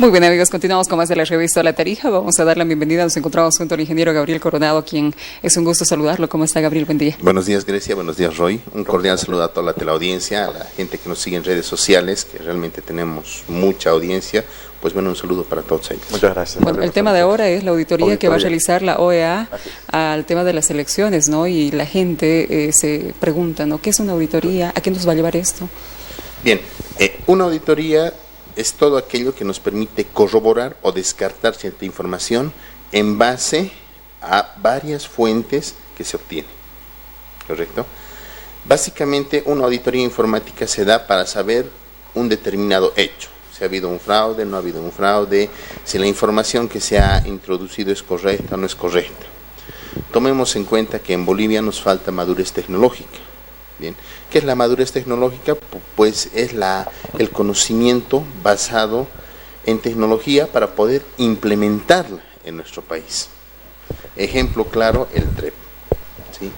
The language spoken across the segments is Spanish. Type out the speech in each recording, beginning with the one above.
Muy bien, amigos, continuamos con más de la revista La Tarija. Vamos a dar la bienvenida. Nos encontramos junto al ingeniero Gabriel Coronado, quien es un gusto saludarlo. ¿Cómo está, Gabriel? Buen día. Buenos días, Grecia. Buenos días, Roy. Un cordial saludo a toda la teleaudiencia, a la gente que nos sigue en redes sociales, que realmente tenemos mucha audiencia. Pues bueno, un saludo para todos ellos. Muchas gracias. Bueno, el tema de ahora es la auditoría que va a realizar la OEA al tema de las elecciones, ¿no? Y la gente se pregunta, ¿no? ¿Qué es una auditoría? ¿A qué nos va a llevar esto? Bien, una auditoría es todo aquello que nos permite corroborar o descartar cierta información en base a varias fuentes que se obtienen, ¿correcto? Básicamente, una auditoría informática se da para saber un determinado hecho, si ha habido un fraude, no ha habido un fraude, si la información que se ha introducido es correcta o no es correcta. Tomemos en cuenta que en Bolivia nos falta madurez tecnológica. Bien, ¿qué es la madurez tecnológica? Pues es el conocimiento basado en tecnología para poder implementarla en nuestro país. Ejemplo claro, el TREP. ¿Sí?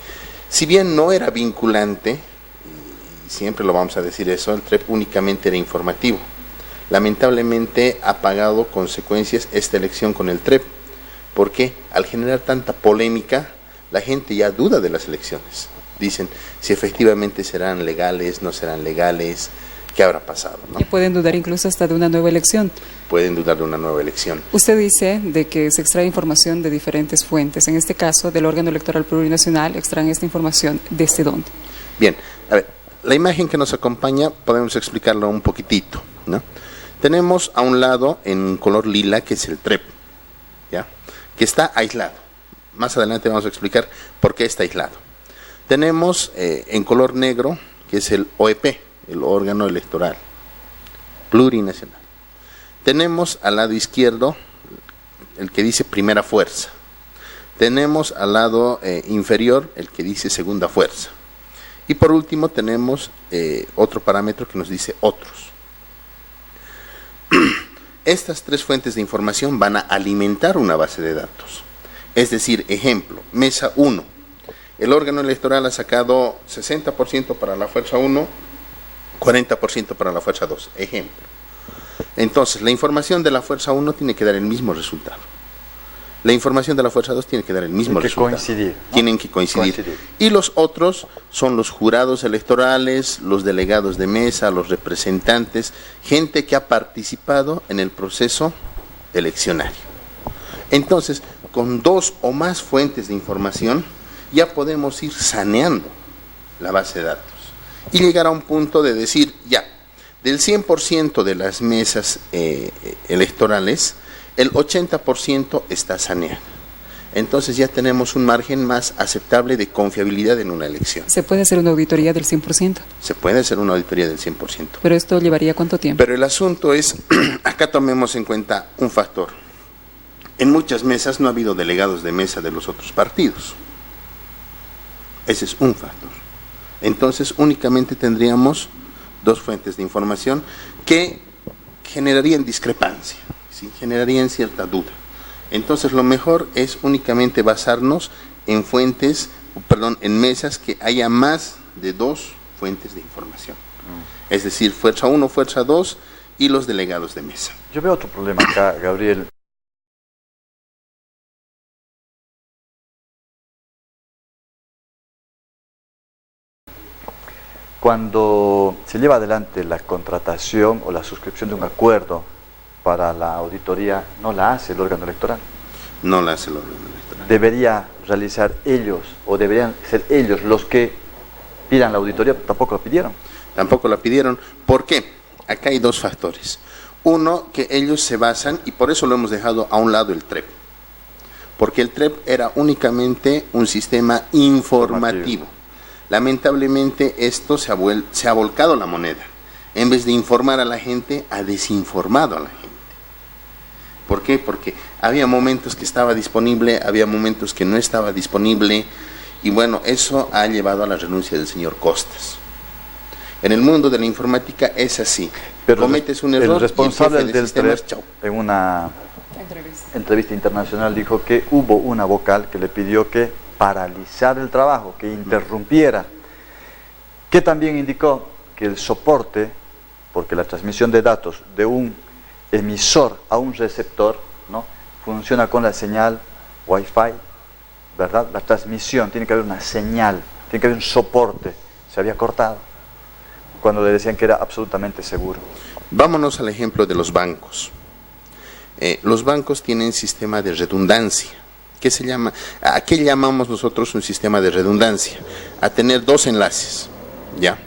Si bien no era vinculante, y siempre lo vamos a decir eso, el TREP únicamente era informativo. Lamentablemente ha pagado consecuencias esta elección con el TREP, porque al generar tanta polémica, la gente ya duda de las elecciones. Dicen si efectivamente serán legales, no serán legales, qué habrá pasado, ¿no? Y pueden dudar incluso hasta de una nueva elección. Pueden dudar de una nueva elección. Usted dice de que se extrae información de diferentes fuentes. En este caso, del órgano electoral plurinacional, extraen esta información. ¿Desde dónde? Bien, a ver, la imagen que nos acompaña podemos explicarlo un poquitito, ¿no? Tenemos a un lado en color lila, que es el TREP, ¿ya? Que está aislado. Más adelante vamos a explicar por qué está aislado. Tenemos en color negro, que es el OEP, el órgano electoral plurinacional. Tenemos al lado izquierdo el que dice primera fuerza. Tenemos al lado inferior el que dice segunda fuerza. Y por último tenemos otro parámetro que nos dice otros. Estas tres fuentes de información van a alimentar una base de datos. Es decir, ejemplo, mesa 1. El órgano electoral ha sacado 60% para la fuerza 1, 40% para la fuerza 2, ejemplo. Entonces, la información de la fuerza 1 tiene que dar el mismo resultado. La información de la fuerza 2 tiene que dar el mismo resultado. Coincidir, ¿no? Tienen que coincidir. Y los otros son los jurados electorales, los delegados de mesa, los representantes, gente que ha participado en el proceso eleccionario. Entonces, con dos o más fuentes de información, ya podemos ir saneando la base de datos y llegar a un punto de decir, ya, del 100% de las mesas electorales, el 80% está saneado. Entonces ya tenemos un margen más aceptable de confiabilidad en una elección. ¿Se puede hacer una auditoría del 100%? Se puede hacer una auditoría del 100%. ¿Pero esto llevaría cuánto tiempo? Pero el asunto es, acá tomemos en cuenta un factor. En muchas mesas no ha habido delegados de mesa de los otros partidos. Ese es un factor. Entonces, únicamente tendríamos dos fuentes de información que generarían discrepancia, ¿sí? Generarían cierta duda. Entonces, lo mejor es únicamente basarnos en en mesas que haya más de dos fuentes de información. Es decir, fuerza 1, fuerza 2 y los delegados de mesa. Yo veo otro problema acá, Gabriel. Cuando se lleva adelante la contratación o la suscripción de un acuerdo para la auditoría, no la hace el órgano electoral. No la hace el órgano electoral. Debería realizar ellos, o deberían ser ellos los que pidan la auditoría, tampoco la pidieron. Tampoco la pidieron. ¿Por qué? Acá hay dos factores. Uno, que ellos se basan, y por eso lo hemos dejado a un lado el TREP, porque el TREP era únicamente un sistema informativo. Lamentablemente esto se ha volcado la moneda. En vez de informar a la gente, ha desinformado a la gente. ¿Por qué? Porque había momentos que estaba disponible, había momentos que no estaba disponible, y bueno, eso ha llevado a la renuncia del señor Costas. En el mundo de la informática es así. Pero cometes un error, el responsable del TREP chau. En una entrevista internacional dijo que hubo una vocal que le pidió que paralizar el trabajo, que interrumpiera, que también indicó que el soporte, porque la transmisión de datos de un emisor a un receptor, ¿no? Funciona con la señal Wi-Fi, ¿verdad? La transmisión, tiene que haber una señal, tiene que haber un soporte. Se había cortado cuando le decían que era absolutamente seguro. Vámonos al ejemplo de los bancos. Los bancos tienen sistema de redundancia. ¿Qué se llama? ¿A qué llamamos nosotros un sistema de redundancia? A tener dos enlaces, ¿ya?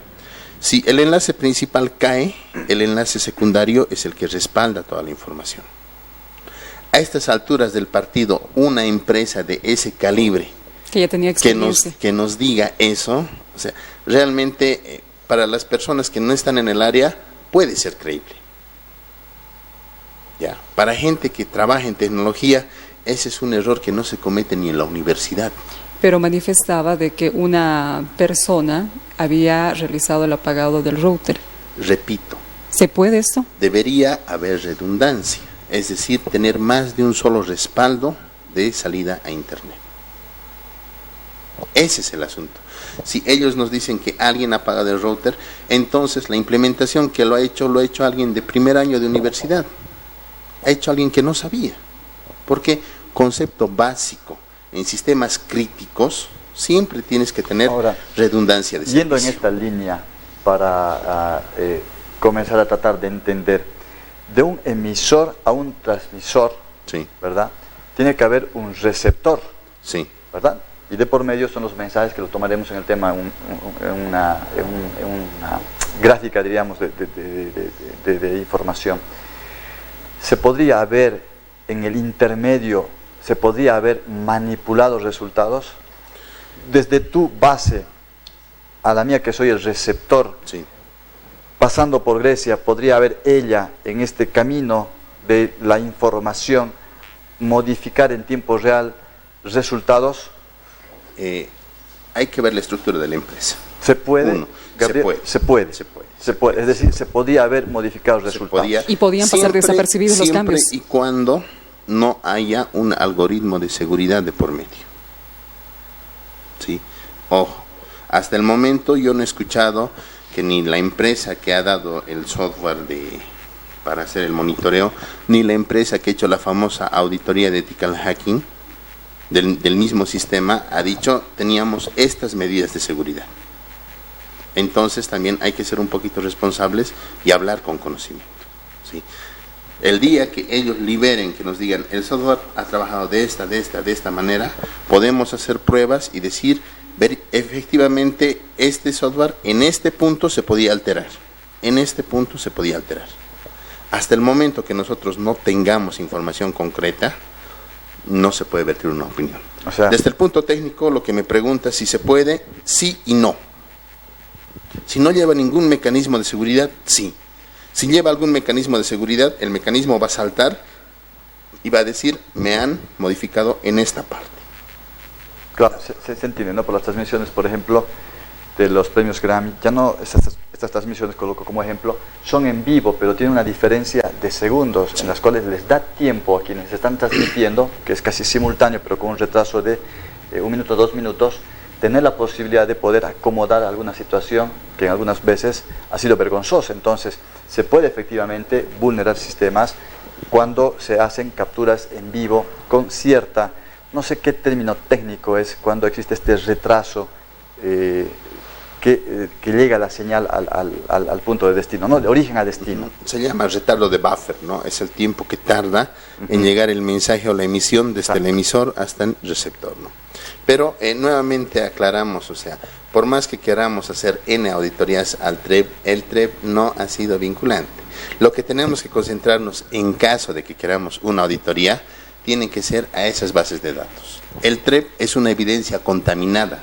Si el enlace principal cae, el enlace secundario es el que respalda toda la información. A estas alturas del partido, una empresa de ese calibre que ya tenía experiencia, que nos diga eso, o sea, realmente para las personas que no están en el área puede ser creíble. Ya, para gente que trabaja en tecnología, ese es un error que no se comete ni en la universidad. Pero manifestaba de que una persona había realizado el apagado del router. Repito. ¿Se puede esto? Debería haber redundancia, es decir, tener más de un solo respaldo de salida a Internet. Ese es el asunto. Si ellos nos dicen que alguien ha apagado el router, entonces la implementación que lo ha hecho alguien de primer año de universidad. Ha hecho alguien que no sabía. Porque concepto básico en sistemas críticos siempre tienes que tener redundancia de servicio. Yendo en esta línea para comenzar a tratar de entender, de un emisor a un transmisor, sí, ¿verdad? Tiene que haber un receptor, sí, ¿verdad? Y de por medio son los mensajes que lo tomaremos en el tema, en una gráfica, diríamos, de información. ¿Se podría haber en el intermedio, se podría haber manipulado resultados? Desde tu base a la mía, que soy el receptor, sí, pasando por Grecia, ¿podría haber ella en este camino de la información modificar en tiempo real resultados? Hay que ver la estructura de la empresa. ¿Se puede? Gabriel, se puede. Se puede. Es decir, se podía haber modificado resultados. Y podían pasar desapercibidos los cambios. Siempre y cuando no haya un algoritmo de seguridad de por medio. ¿Sí? Ojo, hasta el momento yo no he escuchado que ni la empresa que ha dado el software para hacer el monitoreo, ni la empresa que ha hecho la famosa auditoría de ethical hacking del mismo sistema ha dicho teníamos estas medidas de seguridad. Entonces también hay que ser un poquito responsables y hablar con conocimiento, ¿sí? El día que ellos liberen, que nos digan el software ha trabajado de esta manera, podemos hacer pruebas y decir, ver efectivamente este software en este punto se podía alterar, en este punto se podía alterar. Hasta el momento que nosotros no tengamos información concreta, no se puede vertir una opinión. O sea, desde el punto técnico, lo que me pregunta si se puede, sí y no. Si no lleva ningún mecanismo de seguridad, sí. Si lleva algún mecanismo de seguridad, el mecanismo va a saltar y va a decir, me han modificado en esta parte. Claro, se entiende, ¿no? Por las transmisiones, por ejemplo, de los premios Grammy, ya no, estas transmisiones, coloco como ejemplo, son en vivo, pero tienen una diferencia de segundos, sí, en las cuales les da tiempo a quienes están transmitiendo, que es casi simultáneo, pero con un retraso de 1 minuto, 2 minutos, tener la posibilidad de poder acomodar alguna situación que en algunas veces ha sido vergonzosa. Entonces, se puede efectivamente vulnerar sistemas cuando se hacen capturas en vivo con cierta, no sé qué término técnico es, cuando existe este retraso que llega la señal al punto de destino, ¿no? De origen a destino. Se llama retardo de buffer, ¿no? Es el tiempo que tarda en llegar el mensaje o la emisión desde el emisor hasta el receptor, ¿no? Pero nuevamente aclaramos, o sea, por más que queramos hacer N auditorías al TREP, el TREP no ha sido vinculante. Lo que tenemos que concentrarnos en caso de que queramos una auditoría, tiene que ser a esas bases de datos. El TREP es una evidencia contaminada.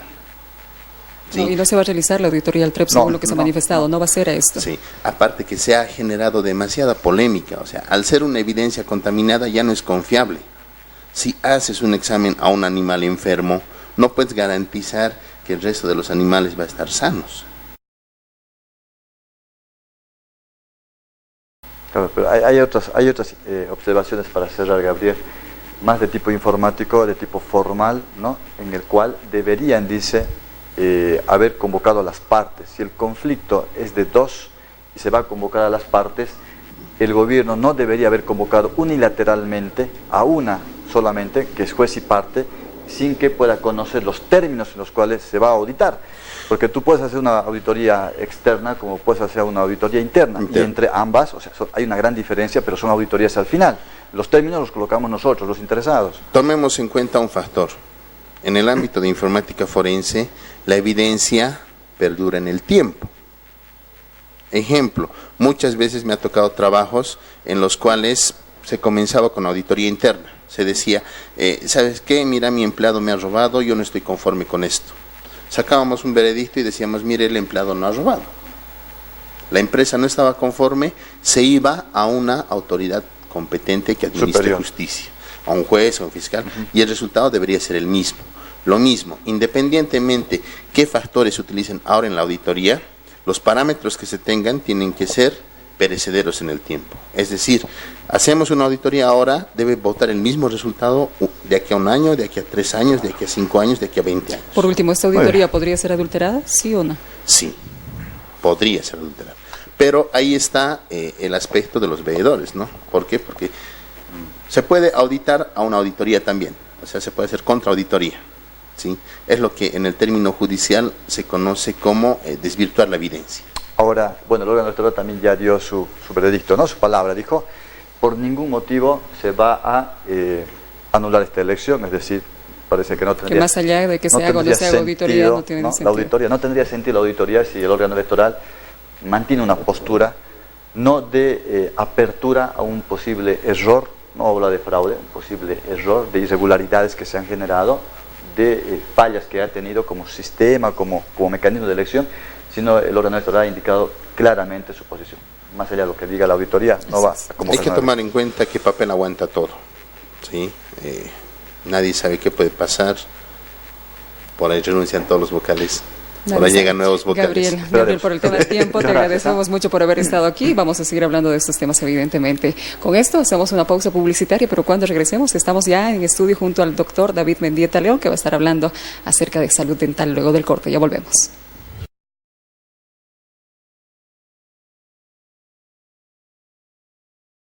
¿Sí? No, y no se va a realizar la auditoría al TREP según lo que se ha manifestado, no va a ser a esto. Sí, aparte que se ha generado demasiada polémica, o sea, al ser una evidencia contaminada ya no es confiable. Si haces un examen a un animal enfermo, no puedes garantizar que el resto de los animales va a estar sanos. Claro, pero hay otras observaciones para cerrar, Gabriel, más de tipo informático, de tipo formal, ¿no? En el cual deberían, dice, haber convocado a las partes. Si el conflicto es de dos y se va a convocar a las partes, el gobierno no debería haber convocado unilateralmente a una solamente, que es juez y parte, sin que pueda conocer los términos en los cuales se va a auditar. Porque tú puedes hacer una auditoría externa como puedes hacer una auditoría interna. Y entre ambas, o sea, hay una gran diferencia, pero son auditorías al final. Los términos los colocamos nosotros, los interesados. Tomemos en cuenta un factor. En el ámbito de informática forense, la evidencia perdura en el tiempo. Ejemplo, muchas veces me ha tocado trabajos en los cuales se comenzaba con auditoría interna. Se decía, ¿sabes qué? Mira, mi empleado me ha robado, yo no estoy conforme con esto. Sacábamos un veredicto y decíamos, mire, el empleado no ha robado. La empresa no estaba conforme, se iba a una autoridad competente que administre superior, justicia, a un juez, a un fiscal, y el resultado debería ser el mismo. Lo mismo, independientemente qué factores se utilicen ahora en la auditoría, los parámetros que se tengan tienen que ser perecederos en el tiempo. Es decir, hacemos una auditoría ahora, debe votar el mismo resultado de aquí a un año, de aquí a 3 años, de aquí a 5 años, de aquí a 20 años. Por último, ¿esta auditoría podría ser adulterada? ¿Sí o no? Sí, podría ser adulterada. Pero ahí está el aspecto de los veedores, ¿no? ¿Por qué? Porque se puede auditar a una auditoría también, o sea, se puede hacer contraauditoría, ¿sí? Es lo que en el término judicial se conoce como desvirtuar la evidencia. Ahora, bueno, el órgano electoral también ya dio su veredicto, ¿no? Su palabra, dijo, por ningún motivo se va a anular esta elección, es decir, parece que no tendría... Que más allá de que se haga o no se haga auditoría, no tiene sentido. La auditoría, no tendría sentido la auditoría si el órgano electoral mantiene una postura no de apertura a un posible error, no habla de fraude, un posible error, de irregularidades que se han generado, de fallas que ha tenido como sistema, como mecanismo de elección, sino el órgano electoral ha indicado claramente su posición. Más allá de lo que diga la auditoría, no va a convocar. Hay que tomar en cuenta que papel aguanta todo, ¿sí? Nadie sabe qué puede pasar. Por ahí renuncian todos los vocales. Ahora llegan nuevos vocales. Gabriel, por el tema del tiempo, te agradecemos mucho por haber estado aquí. Vamos a seguir hablando de estos temas, evidentemente. Con esto hacemos una pausa publicitaria, pero cuando regresemos estamos ya en estudio junto al doctor David Mendieta León, que va a estar hablando acerca de salud dental luego del corte. Ya volvemos.